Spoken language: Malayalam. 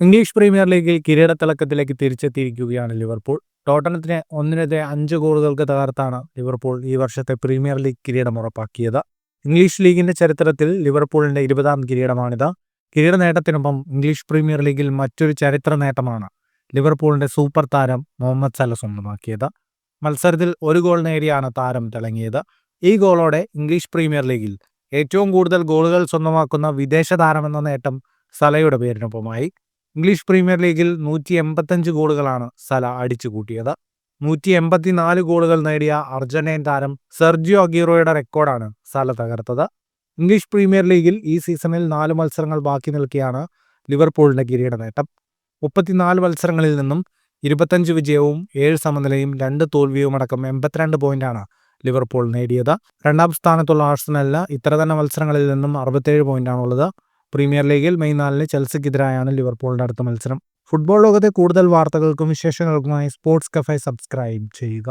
ഇംഗ്ലീഷ് പ്രീമിയർ ലീഗിൽ കിരീടത്തിളക്കത്തിലേക്ക് തിരിച്ചെത്തിയിരിക്കുകയാണ് ലിവർപൂൾ. ടോട്ടനത്തിനെ 1-5 ഗോളുകൾക്ക് തകർത്താണ് ലിവർപൂൾ ഈ വർഷത്തെ പ്രീമിയർ ലീഗ് കിരീടം ഉറപ്പാക്കിയത്. ഇംഗ്ലീഷ് ലീഗിന്റെ ചരിത്രത്തിൽ ലിവർപൂളിന്റെ 20ാം കിരീടമാണിത്. കിരീട നേട്ടത്തിനൊപ്പം ഇംഗ്ലീഷ് പ്രീമിയർ ലീഗിൽ മറ്റൊരു ചരിത്ര നേട്ടമാണ് ലിവർപൂളിന്റെ സൂപ്പർ താരം മുഹമ്മദ് സല സ്വന്തമാക്കിയത്. മത്സരത്തിൽ ഒരു ഗോൾ നേടിയാണ് താരം തിളങ്ങിയത്. ഈ ഗോളോടെ ഇംഗ്ലീഷ് പ്രീമിയർ ലീഗിൽ ഏറ്റവും കൂടുതൽ ഗോളുകൾ സ്വന്തമാക്കുന്ന വിദേശ താരമെന്ന നേട്ടം സലയുടെ പേരിനൊപ്പമായി. ഇംഗ്ലീഷ് പ്രീമിയർ ലീഗിൽ 185 ഗോളുകളാണ് സല അടിച്ചുകൂട്ടിയത്. 184 ഗോളുകൾ നേടിയ അർജന്റീൻ താരം സെർജിയോ അഗീറോയുടെ റെക്കോർഡാണ് സല തകർത്തത്. ഇംഗ്ലീഷ് പ്രീമിയർ ലീഗിൽ ഈ സീസണിൽ 4 മത്സരങ്ങൾ ബാക്കി നിൽക്കെയാണ് ലിവർപൂളിന്റെ കിരീട നേട്ടം. 34 മത്സരങ്ങളിൽ നിന്നും 25 വിജയവും 7 സമനിലയും 2 തോൽവിയും അടക്കം 82 പോയിന്റാണ് ലിവർപൂൾ നേടിയത്. രണ്ടാം സ്ഥാനത്തുള്ള ആഴ്സണലിന് ഇത്ര തന്നെ മത്സരങ്ങളിൽ നിന്നും 67 പോയിന്റാണുള്ളത്. പ്രീമിയർ ലീഗിൽ മെയ് 4 ചെൽസിക്കെതിരായാണ് ലിവർപൂളിന്റെ അടുത്ത മത്സരം. ഫുട്ബോൾ ലോകത്തെ കൂടുതൽ വാർത്തകൾക്കും വിശേഷങ്ങൾക്കുമായി സ്പോർട്സ് കഫേ സബ്സ്ക്രൈബ് ചെയ്യുക.